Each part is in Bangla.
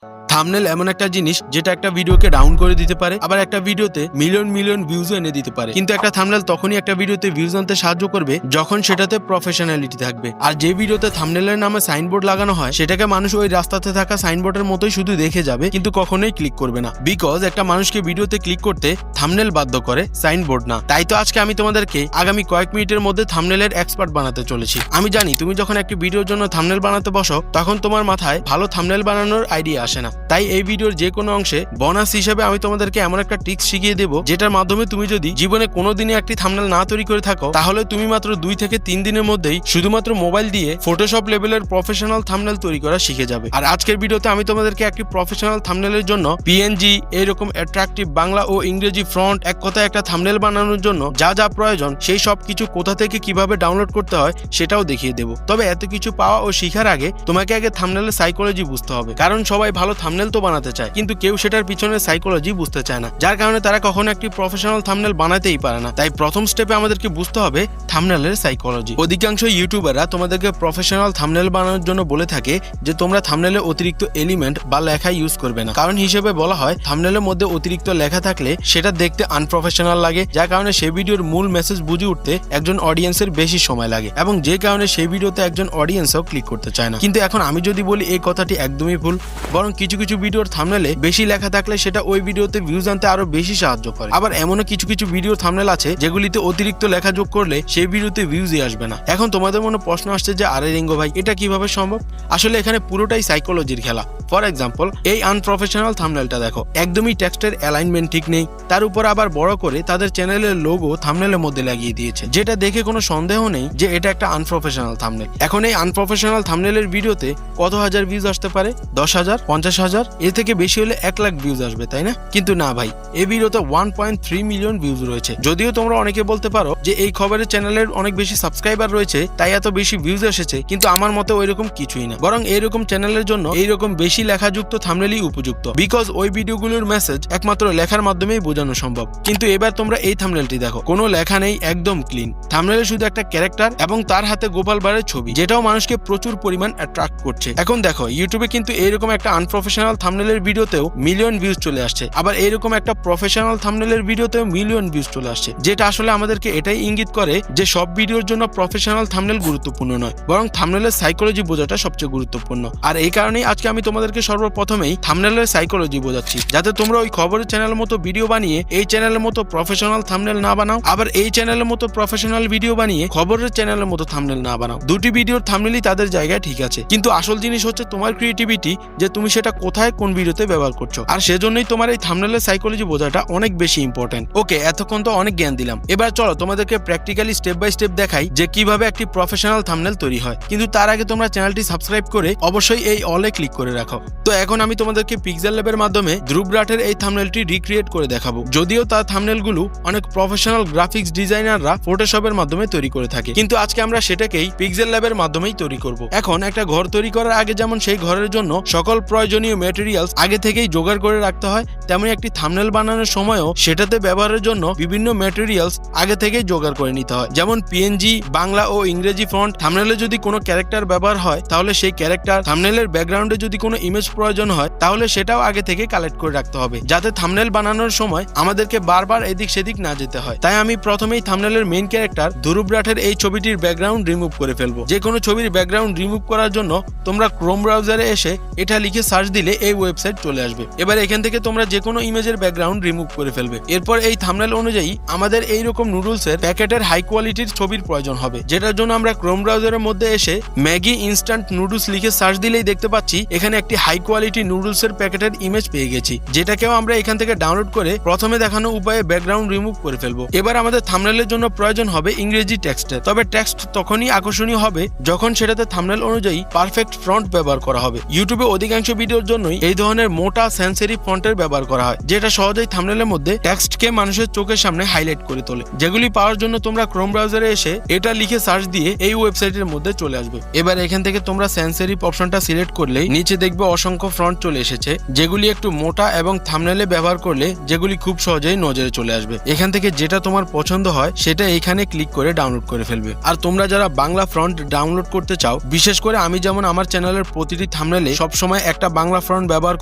থাম্বনেল এমন একটা জিনিস যেটা একটা ভিডিওকে ডাউন করে দিতে পারে, আবার একটা ভিডিওতে মিলিয়ন মিলিয়ন ভিউজও এনে দিতে পারে। কিন্তু একটা থাম্বনেল তখনই একটা ভিডিওতে ভিউজ আনতে সাহায্য করবে যখন সেটাতে প্রফেশনালিটি থাকবে। আর যে ভিডিওতে থাম্বনেলের নামে সাইনবোর্ড লাগানো হয় সেটাকে মানুষ ওই রাস্তাতে থাকা সাইনবোর্ডের মতোই শুধু দেখে যাবে, কিন্তু কখনোই ক্লিক করবে না। বিকজ একটা মানুষকে ভিডিওতে ক্লিক করতে থাম্বনেল বাধ্য করে, সাইনবোর্ড না। তাই তো আজকে আমি তোমাদেরকে আগামী কয়েক মিনিটের মধ্যে থাম্বনেলের এক্সপার্ট বানাতে চলেছি। আমি জানি তুমি যখন একটি ভিডিওর জন্য থাম্বনেল বানাতে বসো তখন তোমার মাথায় ভালো থাম্বনেল বানানোর আইডিয়া আসে না। তাই এই ভিডিওর যে কোনো অংশে বোনাস হিসেবে আমি তোমাদেরকে এমন একটা ট্রিক্স শিখিয়ে দেবো যেটার মাধ্যমে তুমি যদি জীবনে কোনোদিনই একটি থাম্বনেল না তৈরি করে থাকো তাহলে তুমি মাত্র 2 থেকে 3 দিনের মধ্যেই শুধুমাত্র মোবাইল দিয়ে ফটোশপ লেভেলের প্রফেশনাল থাম্বনেল তৈরি করা শিখে যাবে। আর আজকের ভিডিওতে আমি তোমাদেরকে একটি প্রফেশনাল থাম্বনেলের জন্য পিএনজি এরকম অ্যাট্রাকটিভ বাংলা ও ইংরেজি ফন্ট, এক কথায় একটা থাম্বনেল বানানোর জন্য যা যা প্রয়োজন সেই সব কিছু কোথা থেকে কিভাবে ডাউনলোড করতে হয় সেটাও দেখিয়ে দেবো। তবে এত কিছু পাওয়া ও শেখার আগে তোমাকে আগে থাম্বনেলের সাইকোলজি বুঝতে হবে, কারণ সবাই ভালো থাম্বনেল তো বানাতে চায় কিন্তু কেউ সেটার পিছনে সাইকোলজি বুঝতে চায় না, যার কারণে তারা কখনো একটি প্রফেশনাল থাম্বনেল বানাতেই পারে না। তাই প্রথম স্টেপে আমাদেরকে বুঝতে হবে থাম্বনেলের সাইকোলজি। অধিকাংশ ইউটিউবাররা তোমাদেরকে প্রফেশনাল থাম্বনেল বানানোর জন্য বলে থাকে যে তোমরা থাম্বনেলে অতিরিক্ত এলিমেন্ট বা লেখা ইউজ করবে না। কারণ হিসেবে বলা হয় থাম্বনেলের মধ্যে অতিরিক্ত লেখা থাকলে সেটা দেখতে আনপ্রফেশনাল লাগে, যার কারণে সেই ভিডিওর মূল মেসেজ বুঝে উঠতে একজন অডিয়েন্সের বেশি সময় লাগে এবং যে কারণে সেই ভিডিওতে একজন অডিয়েন্সও ক্লিক করতে চায় না। কিন্তু এখন আমি যদি বলি এই কথাটি একদমই ভুল, বরং কিছু কিছু ভিডিওর থাম্বনেলে বেশি লেখা থাকলে সেটা ওই ভিডিওতে ভিউজ আনতে আরো বেশি সাহায্য করে। আবার এমনও কিছু কিছু ভিডিওর থাম্বনেল আছে যেগুলিতে অতিরিক্ত লেখা যোগ করলে সেই ভিডিওতে ভিউজই আসবে না। এখন তোমাদের মনে প্রশ্ন আসছে যে আরে রিঙ্গো ভাই এটা কিভাবে সম্ভব? আসলে এখানে পুরোটাই সাইকোলজির খেলা। ফর এক্সাম্পল, এই আনপ্রফেশনাল থাম্বনেলটা দেখো, একদমই টেক্সটের অ্যালাইনমেন্ট ঠিক নেই, তার উপর আবার বড় করে তাদের চ্যানেলের লোগো থাম্বনেলের মধ্যে লাগিয়ে দিয়েছে, যেটা দেখে কোনো সন্দেহ নেই যে এটা একটা আনপ্রফেশনাল থাম্বনেল। এখন এই আনপ্রফেশনাল থাম্বনেলের ভিডিওতে কত হাজার ভিউজ আসতে পারে? 10,000, 50,000, এর থেকে বেশি হলে 1 লাখ ভিউজ আসবে, তাই না? কিন্তু না ভাই, এই ভিডিওতে 1.3 মিলিয়ন ভিউজ রয়েছে। যদিও তোমরা অনেকে বলতে পারো যে এই খবরের চ্যানেলের অনেক বেশি সাবস্ক্রাইবার রয়েছে তাই এত বেশি ভিউজ এসেছে, কিন্তু আমার মতে ওইরকম কিছুই না, বরং এইরকম চ্যানেলের জন্য এইরকম বেশি লেখাযুক্ত থাম্বনেলই উপযুক্ত। বিকজ ওই ভিডিওগুলোর মেসেজ একমাত্র লেখার মাধ্যমেই বোঝানো সম্ভব। কিন্তু এবার তোমরা এই থাম্বনেলটি দেখো, কোনো লেখা নেই, একদম ক্লিন। থাম্বনেলে শুধু একটা ক্যারেক্টার এবং তার হাতে গোপাল ভাঁড়ের ছবি, যেটাও মানুষকে প্রচুর পরিমাণ অ্যাট্রাক্ট করছে। এখন দেখো ইউটিউবে কিন্তু এইরকম একটা আনপ্রফেশনাল থাম্বনেলের ভিডিওতেও মিলিয়ন ভিউজ চলে আসছে, আবার এইরকম একটা প্রফেশনাল থাম্বনেলের ভিডিওতেও মিলিয়ন ভিউজ চলে আসছে, যেটা আসলে আমাদেরকে এটাই ইঙ্গিত করে যে সব ভিডিওর জন্য প্রফেশনাল থাম্বনেল গুরুত্বপূর্ণ নয়, বরং থাম্বনেলের সাইকোলজি বোঝাটা সবচেয়ে গুরুত্বপূর্ণ। আর এই কারণেই আজকে আমি তোমাদেরকে সর্বপ্রথমেই থাম্বনেলের সাইকোলজি বোঝাচ্ছি, যাতে তোমরা ওই খবরের চ্যানেলের মতো ভিডিও বানিয়ে এই চ্যানেলের মতো প্রফেশনাল থাম্বনেল না বানাও, আবার এই চ্যানেলের মতো প্রফেশনাল ভিডিও বানিয়ে খবরের চ্যানেলের মতো থাম্বনেল না বানাও। দুটি ভিডিওর থাম্বনেলই তাদের জায়গায় ঠিক আছে, কিন্তু আসল জিনিস হচ্ছে তোমার ক্রিয়েটিভিটি, যে তুমি সেটা কোথায় কোন ভিডিওতে ব্যবহার করছো। আর সেজন্যই তোমার এই থাম্বনেলের সাইকোলজি বোঝাটা অনেক বেশি ইম্পর্টেন্ট। ওকে, এতক্ষণ তো অনেক জ্ঞান দিলাম, এবার চলো তোমাদেরকে প্র্যাকটিক্যালি স্টেপ বাই স্টেপ দেখাই যে কিভাবে একটি প্রফেশনাল থাম্বনেল তৈরি হয়। কিন্তু তার আগে তোমরা চ্যানেলটি সাবস্ক্রাইব করে অবশ্যই এই অলে ক্লিক করে রাখো। তো এখন আমি তোমাদেরকে পিক্সেল ল্যাবের মাধ্যমে ধ্রুব রাঠের এই থাম্বনেলটি রিক্রিয়েট করে দেখাবো। যদিও তার থাম্বনেলগুলো অনেক প্রফেশনাল গ্রাফিক্স ডিজাইনাররা ফটোশপের মাধ্যমে তৈরি করে থাকে, কিন্তু আজকে আমরা সেটাকেই পিক্সেল ল্যাবের মাধ্যমেই তৈরি করব। এখন একটা ঘর তৈরি করার আগে যেমন সেই ঘরের জন্য সকল প্রয়োজনীয় ম্যাটেরিয়ালস আগে থেকেই জোগাড় করে রাখতে হয়, তেমনি একটি থাম্বনেল বানানোর সময়ও সেটাতে ব্যবহারের জন্য বিভিন্ন ম্যাটেরিয়ালস আগে থেকেই জোগাড় করে নিতে হয়। যেমন পিএনজি, বাংলা ও ইংরেজি ফন্ট। থাম্বনেলে যদি কোনো ক্যারেক্টার ব্যবহার হয় তাহলে সেই ক্যারেক্টার, থাম্বনেলের ব্যাকগ্রাউন্ডে যদি কোনো ইমেজ প্রয়োজন হয় তাহলে সেটাও আগে থেকে কালেক্ট করে রাখতে হবে, যাতে থাম্বনেল বানানোর সময় আমাদেরকে বারবার এদিক সেদিক না যেতে হয়। তাই আমি প্রথমেই থাম্বনেলের মেইন ক্যারেক্টার ধ্রুব রাঠের এই ছবিটির ব্যাকগ্রাউন্ড রিমুভ করে ফেলবো। যে কোনো ছবির ব্যাকগ্রাউন্ড রিমুভ করার জন্য তোমরা ক্রোম ব্রাউজারে এসে এটা লিখে সার্চ দিলে এই ওয়েবসাইট চলে আসবে। এবার এখান থেকে তোমরা যে কোনো ইমেজের ব্যাকগ্রাউন্ড রিমুভ করে ফেলবে। এরপর এই থাম্বনেল অনুযায়ী আমাদের এইরকম নুডলসের প্যাকেটের হাই কোয়ালিটির ছবির প্রয়োজন হবে, যেটার জন্য আমরা ক্রোম ব্রাউজারের মধ্যে এসে ম্যাগি ইনস্ট্যান্ট নুডলস লিখে সার্চ দিলেই দেখতে পাচ্ছি এখানে একটি হাই কোয়ালিটি নুডলসের প্যাকেটের ইমেজ পেয়ে গেছি, যেটাকেও আমরা এখান থেকে ডাউনলোড করে প্রথমে দেখানো উপায়ে ব্যাকগ্রাউন্ড রিমুভ করে ফেলবো। এবার আমাদের থাম্বনেলের জন্য প্রয়োজন হবে ইংরেজি টেক্সটের, তবে টেক্সট তখনই আকর্ষণীয় হবে যখন সেটাতে থাম্বনেল অনুযায়ী পারফেক্ট ফন্ট ব্যবহার করা হবে। ইউটিউবে অধিকাংশ ভিডিওর জন্যই এই ধরনের মোটা সেন্সরি ফন্টের ব্যবহার করা হয়, যেটা সহজেই থাম্বনেলের মধ্যে টেক্সটকে মানুষের চোখের সামনে হাইলাইট করে তোলে। যেগুলি পাওয়ার জন্য তোমরা ক্রোম ব্রাউজারে এসে এটা লিখে সার্চ দিয়ে এই ওয়েবসাইটের মধ্যে চলে আসবে। এবার এখান থেকে তোমরা সেন্স সেরিফ অপশনটা সিলেক্ট করলেই নিচে দেখবে অসংখ্য ফন্ট চলে চলে এসেছে, যেগুলি একটু মোটা এবং থাম্বনেলে ব্যবহার করলে যেগুলি খুব সহজেই নজরে চলে আসবে। এখান থেকে যেটা তোমার পছন্দ হয় সেটা এখানে ক্লিক করে ডাউনলোড করে ফেলবে। আর তোমরা যারা বাংলা ফন্ট ডাউনলোড করতে চাও, বিশেষ করে আমি যেমন আমার চ্যানেলের প্রতিটি থাম্বনেলে সবসময় একটা বাংলা ফন্ট ব্যবহার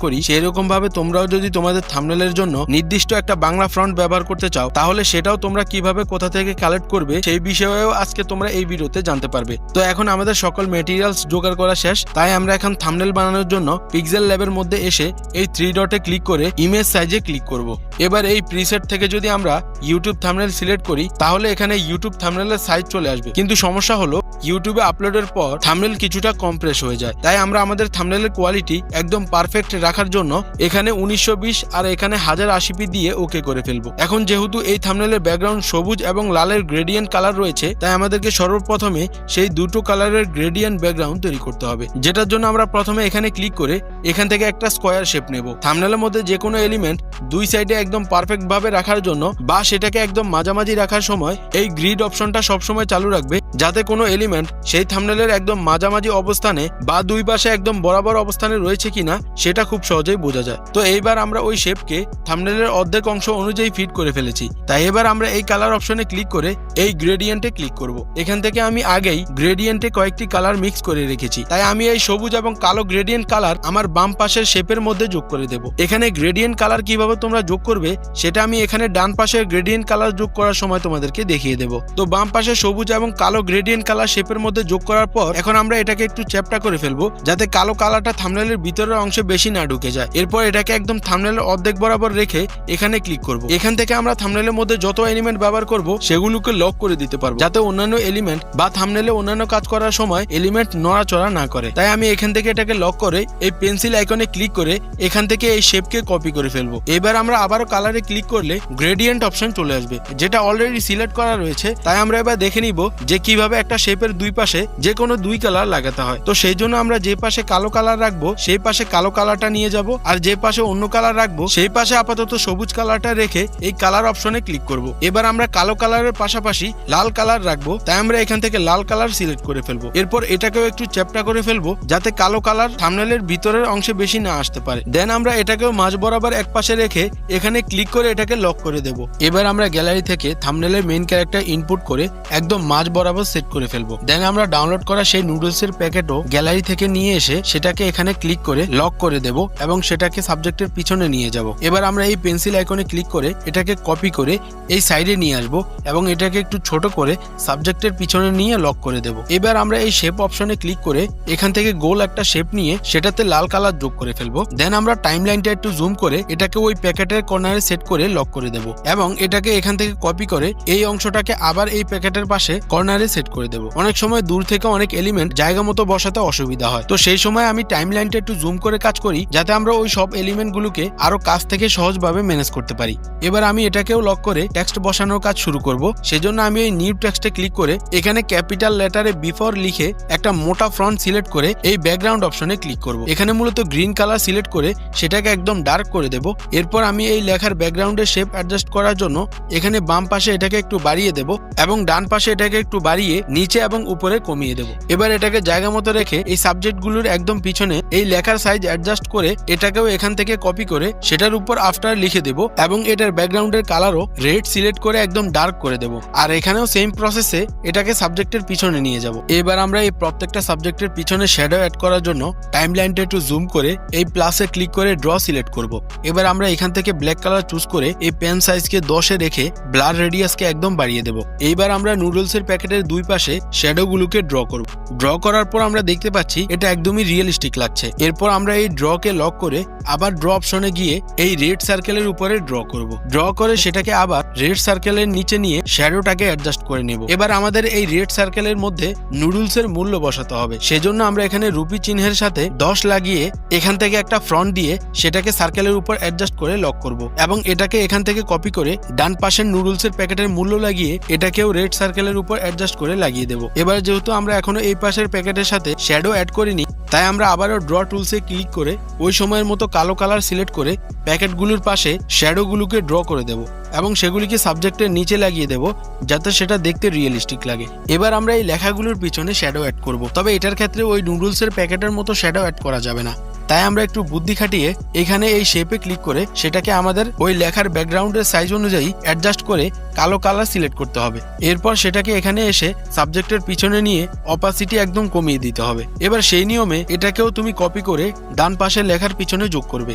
করি, সেরকম ভাবে তোমরাও যদি তোমাদের থাম্বনেলের জন্য নির্দিষ্ট একটা বাংলা ফন্ট ব্যবহার করতে চাও, তাহলে সেটাও তোমরা কিভাবে কোথা থেকে কালেক্ট করবে সেই বিষয়েও আজকে তোমরা এই ভিডিওতে জানতে পারবে। তো এখন আমাদের সকল মেটেরিয়ালস জোগাড় করা শেষ, তাই আমরা এখন থাম্বনেল বানানোর জন্য পিক্সেল ল্যাবের মধ্যে এসে এই 3 ডটে ক্লিক করে ইমেজ সাইজে ক্লিক করব। এবার এই প্রিসেট থেকে যদি আমরা ইউটিউব থাম্বনেল সিলেক্ট করি, তাহলে এখানে ইউটিউব থাম্বনেলের সাইজ চলে আসবে। কিন্তু সমস্যা হলো ইউটিউবে আপলোডের পর থাম্বনেল কিছুটা কম্প্রেস হয়ে যায়, তাই আমরা আমাদের থাম্বনেলের কোয়ালিটি একদম পারফেক্ট রাখার জন্য এখানে 1920 আর এখানে 1080p দিয়ে ওকে করে ফেলবো। এখন যেহেতু এই থাম্বনেলের ব্যাকগ্রাউন্ড সবুজ এবং লালের গ্রেডিয়েন্ট কালার রয়েছে, তাই আমাদেরকে সর্বপ্রথমে সেই দুটো কালারের গ্রেডিয়েন্ট ব্যাকগ্রাউন্ড তৈরি করতে হবে, যেটার জন্য আমরা প্রথমে এখানে ক্লিক করে এখান থেকে একটা স্কয়ার শেপ নেব। থাম্বনেলের মধ্যে যে কোনো এলিমেন্ট দুই সাইডে একদম পারফেক্ট ভাবে রাখার জন্য বা সেটাকে একদম মাঝামাঝি রাখার সময় এই গ্রিড অপশনটা সবসময় চালু রাখবে, যাতে কোনো এলিমেন্ট সেই থাম্বনেলের একদম মাঝামাঝি অবস্থানে বা দুই পাশে একদম বরাবর অবস্থানে রয়েছে কিনা সেটা খুব সহজেই বোঝা যায়। তো এইবার আমরা ওই শেপকে থাম্বনেলের অর্ধেক অংশ অনুযায়ী ফিট করে ফেলেছি, তাই এবার আমরা এই কালার অপশনে ক্লিক করে এই গ্রেডিয়েন্টে ক্লিক করব। এখান থেকে আমি আগেই গ্রেডিয়েন্টে কয়েকটি কালার মিক্স করে রেখেছি, তাই আমি এই সবুজ এবং কালো গ্রেডিয়েন্ট কালার আমার বাম পাশের শেপের মধ্যে যোগ করে দেব। এখানে গ্রেডিয়েন্ট কালার কিভাবে তোমরা যোগ করবে সেটা আমি এখানে ডান পাশের গ্রেডিয়েন্ট কালার যোগ করার সময় তোমাদেরকে দেখিয়ে দেব। তো বাম পাশে সবুজ এবং কালো গ্রেডিয়েন্ট কালার শেপের মধ্যে যোগ করার পর এখন আমরা এটাকে একটু চ্যাপ্টা করে ফেলবো, যাতে কালো কালারটা থাম্বনেলের ভিতরের অংশে বেশি না ঢুকে যায়। এরপর এটাকে একদম থাম্বনেলের অর্ধেক বরাবর রেখে এখানে ক্লিক করব। এখান থেকে আমরা থাম্বনেলের মধ্যে যত এলিমেন্ট ব্যবহার করব সেগুলোকে লক করে দিতে পারবো, যাতে অন্যান্য এলিমেন্ট বা থাম্বনেলে অন্যান্য কাজ করার সময় এলিমেন্ট নড়াচড়া না করে। তাই আমি এখান থেকে এটাকে লক করে এই পেন্সিল আইকনে ক্লিক করে এখান থেকে এই শেপকে কপি করে ফেলবো। এবার আমরা আবারও কালারে ক্লিক করলে গ্রেডিয়েন্ট অপশন চলে আসবে, যেটা অলরেডি সিলেক্ট করা রয়েছে। তাই আমরা এবার দেখে নিব যে কিভাবে একটা শেপের দুই পাশে যে কোনো দুই কালার লাগাতে হয়। তো সেই জন্য আমরা যে পাশে কালো কালার রাখবো সেই পাশে কালো কালারটা নিয়ে যাব, আর যে পাশে অন্য কালার রাখবো সেই পাশে আপাতত সবুজ কালারটা রেখে এই কালার অপশনে ক্লিক করব। এবার আমরা কালো কালারের পাশাপাশি লাল কালার রাখবো, তাই আমরা এখান থেকে লাল কালার সিলেক্ট করে ফেলবো। এরপর এটাকেও একটু চ্যাপ্টা করে ফেলবো, যাতে কালো কালার থাম্বনেলের ভিতরের অংশে বেশি না আসতে পারে। দেন আমরা এটাকেও মাঝ বরাবর এক পাশে রেখে এখানে ক্লিক করে এটাকে লক করে দেব। এবার আমরা গ্যালারি থেকে থাম্বনেলের মেইন ক্যারেক্টার ইনপুট করে একদম মাঝ বরাবর সেট করে ফেলবো। দেন আমরা ডাউনলোড করা সেই নুডলসের প্যাকেটও গ্যালারি থেকে নিয়ে এসে সেটাকে এখানে ক্লিক করে লক করে দেব এবং সেটাকে সাবজেক্টের পিছনে নিয়ে যাব। এবার আমরা এই পেন্সিল আইকনে ক্লিক করে এটাকে কপি করে এই সাইডে নিয়ে আসব এবং এটাকে একটু ছোট করে সাবজেক্টের পিছনে নিয়ে লক করে দেব। এবার আমরা এই শেপ অপশনে ক্লিক করে এখান থেকে গোল একটা শেপ নিয়ে সেটাতে লাল কালার যোগ করে ফেলবো। দেন আমরা টাইমলাইনটা একটু জুম করে এটাকে ওই প্যাকেটের কর্নারে সেট করে লক করে দেব এবং এটাকে এখান থেকে কপি করে এই অংশটাকে আবার এই প্যাকেটের পাশে কর্নারে সেট করে দেব। অনেক সময় দূর থেকে অনেক এলিমেন্ট জায়গা মতো বসাতে অসুবিধা হয়, তো সেই সময় আমি টাইমলাইনটা একটু জুম করে কাজ করি, যাতে আমরা ওই সব এলিমেন্ট গুলোকে আরো কাছ থেকে সহজভাবে ম্যানেজ করতে পারি। এবার আমি এটাকেও লক করে টেক্সট বসানোর কাজ শুরু করব। সেজন্য আমি এই নিউ টেক্সটে ক্লিক করে এখানে ক্যাপিটাল লেটারে বিফোর লিখে একটা মোটা ফন্ট সিলেক্ট করে এই ব্যাকগ্রাউন্ড অপশনে ক্লিক করব। এখানে মূলত গ্রিন কালার সিলেক্ট করে সেটাকে একদম ডার্ক করে দেব। এরপর আমি এই লেখার ব্যাকগ্রাউন্ডের শেপ অ্যাডজাস্ট করার জন্য এখানে বাম পাশে এটাকে একটু বাড়িয়ে দেব এবং ডান পাশে এটাকে একটু বাড়িয়ে নিচে এবং উপরে কমিয়ে দেব। এবার এটাকে জায়গা মতো রেখে এই সাবজেক্ট গুলোর একদম পিছনে এই লেখার সাইজ অ্যাডজাস্ট করে এটাকেও এখান থেকে কপি করে সেটার উপর আফটার লিখে দেব এবং এটার ব্যাকগ্রাউন্ডের কালারও রেড সিলেক্ট করে একদম ডার্ক করে দেব। আর এখানেও সেম প্রসেসে এটাকে সাবজেক্টের পিছনে নিয়ে যাব। এবার আমরা এই প্রত্যেকটা সাবজেক্টের পিছনে শ্যাডো অ্যাড করার জন্য টাইমলাইনটা একটু জুম করে এই প্লাসে ক্লিক করে ড্র সিলেক্ট করব। এবার আমরা এখান থেকে ব্ল্যাক কালার চুজ করে এই পেন সাইজকে 10-এ রেখে ব্লার রেডিয়াসকে একদম বাড়িয়ে দেব। এইবার আমরা নুডলসের প্যাকেটের দুই পাশে শ্যাডো গুলোকে ড্র করব। ড্র করার পর আমরা দেখতে পাচ্ছি এটা একদমই রিয়েলিস্টিক লাগছে। এরপর আমরা এই ড্রকে লক করে আবার ড্র অপশনে গিয়ে এই রেড সার্কেলের উপরে ড্র করব। ড্র করে সেটাকে আবার রেড সার্কেলের নিচে নিয়ে শ্যাডোটাকে অ্যাডজাস্ট করে নেব। এবার আমাদের এই রেড সার্কেলের মধ্যে নুডলসের মূল্য বসাতে হবে। সেজন্য আমরা এখানে রুপি চিহ্নের সাথে 10 লাগিয়ে এখান থেকে একটা ফ্রন্ট দিয়ে সেটাকে সার্কেলের উপর অ্যাডজাস্ট করে লক করব এবং এটাকে এখান থেকে কপি করে ডান পাশের নুডলসের প্যাকেটের মূল্য লাগিয়ে এটাকেও রেড সার্কেলের উপর অ্যাডজাস্ট করে লাগিয়ে দেব। এবার যেহেতু আমরা এখনো এই পাশের প্যাকেটের সাথে শ্যাডো অ্যাড করিনি, তাই আমরা আবারও ড্র টুলসে ক্লিক করে ওই সময়ের মতো কালো কালার সিলেক্ট করে প্যাকেটগুলোর পাশে শ্যাডোগুলোকে ড্র করে দেব এবং সেগুলিকে সাবজেক্টের নিচে লাগিয়ে দেব, যাতে সেটা দেখতে রিয়েলিস্টিক লাগে। এবার আমরা এই লেখাগুলোর পিছনে শ্যাডো অ্যাড করব, তবে এটার ক্ষেত্রে ওই নুডলসের প্যাকেটের মতো শ্যাডো অ্যাড করা যাবে না। তাই আমরা একটু বুদ্ধি খাটিয়ে এখানে এই শেপে ক্লিক করে সেটাকে আমাদের ওই লেখার ব্যাকগ্রাউন্ডের সাইজ অনুযায়ী অ্যাডজাস্ট করে কালো কালার সিলেক্ট করতে হবে। এরপর সেটাকে এখানে এসে সাবজেক্টের পিছনে নিয়ে অপাসিটি একদম কমিয়ে দিতে হবে। এবার সেই নিয়মে এটাকেও তুমি কপি করে ডান পাশের লেখার পিছনে যোগ করবে।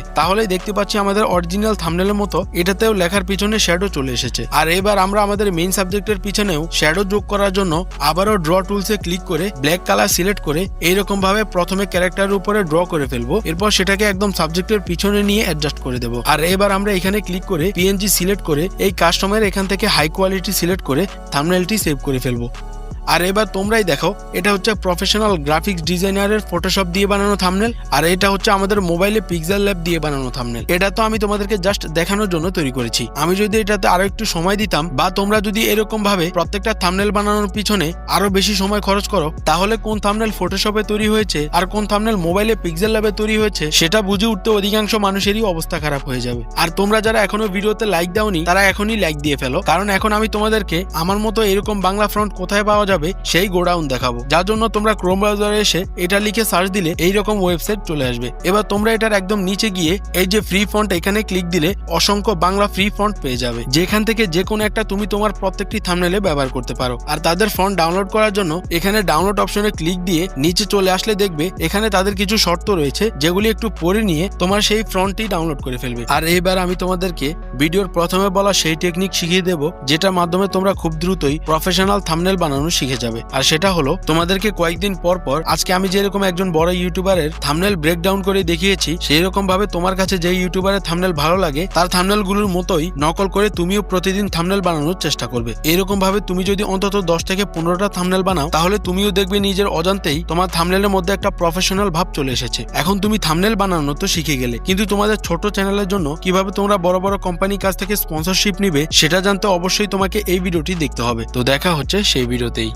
তাহলেই দেখতে পাচ্ছি আমাদের অরিজিনাল থাম্বনেলের মতো এটাতেও লেখার পিছনে শ্যাডো চলে এসেছে। আর এবার আমরা আমাদের মেইন সাবজেক্টের পিছনেও শ্যাডো যোগ করার জন্য আবারও ড্র টুলসে ক্লিক করে ব্ল্যাক কালার সিলেক্ট করে এইরকম ভাবে প্রথমে ক্যারেক্টারের উপরে ড্র করে ফেলবো। এরপর সেটাকে একদম সাবজেক্টের পিছনে নিয়ে অ্যাডজাস্ট করে দেবো। আর এবার আমরা এখানে ক্লিক করে পিএনজি সিলেক্ট করে এই কাস্টমার এখান থেকে হাই কোয়ালিটি সিলেক্ট করে থাম্বনেলটি সেভ করে ফেলবো। আর এবার তোমরাই দেখো, এটা হচ্ছে প্রফেশনাল গ্রাফিক্স ডিজাইনারের ফটোশপ দিয়ে বানানো থাম্বনেল, আর এটা হচ্ছে আমাদের মোবাইলে পিক্সেল ল্যাব দিয়ে বানানো থাম্বনেল। এটা তো আমি তোমাদেরকে জাস্ট দেখানোর জন্য তৈরি করেছি। আমি যদি এটাতে আরো একটু সময় দিতাম বা তোমরা যদি এরকম ভাবে প্রত্যেকটা থাম্বনেল বানানোর পিছনে আরো বেশি সময় খরচ করো, তাহলে কোন থাম্বনেল ফটোশপে তৈরি হয়েছে আর কোন থাম্বনেল মোবাইলে পিক্সেল ল্যাবে তৈরি হয়েছে সেটা বুঝে উঠতে অধিকাংশ মানুষেরই অবস্থা খারাপ হয়ে যাবে। আর তোমরা যারা এখনো ভিডিওতে লাইক দাওনি তারা এখনই লাইক দিয়ে ফেলো, কারণ এখন আমি তোমাদেরকে আমার মতো এরকম বাংলা ফন্ট কোথায় পাওয়া যাবে সেই গোডাউন দেখাবো, যার জন্য তোমরা ক্রোম ব্রাউজারে এসে এটা লিখে সার্চ দিলে এইরকম ওয়েবসাইট চলে আসবে। এবার তোমরা এটার একদম নিচে গিয়ে এই যে ফ্রি ফন্ট এখানে ক্লিক দিলে অসংখ্য বাংলা ফ্রি ফন্ট পেয়ে যাবে, যেখান থেকে যে কোনো একটা তুমি তোমার প্রত্যেকটি থাম্বনেলে ব্যবহার করতে পারো। আর তাদের ফন্ট ডাউনলোড করার জন্য এখানে ডাউনলোড অপশনে ক্লিক দিয়ে নিচে চলে আসলে দেখবে এখানে তাদের কিছু শর্ত রয়েছে, যেগুলি একটু পড়ে নিয়ে তোমার সেই ফন্টটি ডাউনলোড করে ফেলবে। আর এবার আমি তোমাদেরকে ভিডিওর প্রথমে বলা সেই টেকনিক শিখিয়ে দেব, যেটার মাধ্যমে তোমরা খুব দ্রুতই প্রফেশনাল থাম্বনেল বানানো শিখে যাবে। আর সেটা হলো, তোমাদেরকে কয়েকদিন পর পর আজকে আমি যেরকম একজন বড় ইউটিউবারের থাম্বনেল ব্রেকডাউন করে দেখিয়েছি, সেই রকম ভাবে তোমার কাছে যে ইউটিউবারের থাম্বনেল ভালো লাগে তার থাম্বনেল গুলোর মতোই নকল করে তুমিও প্রতিদিন থাম্বনেল বানানোর চেষ্টা করবে। এরকম ভাবে তুমি যদি অন্তত 10 থেকে 15টা থাম্বনেল বানাও, তাহলে তুমিও দেখবে নিজের অজান্তেই তোমার থাম্বনেলের মধ্যে একটা প্রফেশনাল ভাব চলে এসেছে। এখন তুমি থাম্বনেল বানানো তো শিখে গেলে, কিন্তু তোমাদের ছোট চ্যানেলের জন্য কিভাবে তোমরা বড় বড় কোম্পানির কাছ থেকে স্পন্সরশিপ নিবে সেটা জানতে অবশ্যই তোমাকে এই ভিডিওটি দেখতে হবে। তো দেখা হচ্ছে সেই ভিডিওতেই।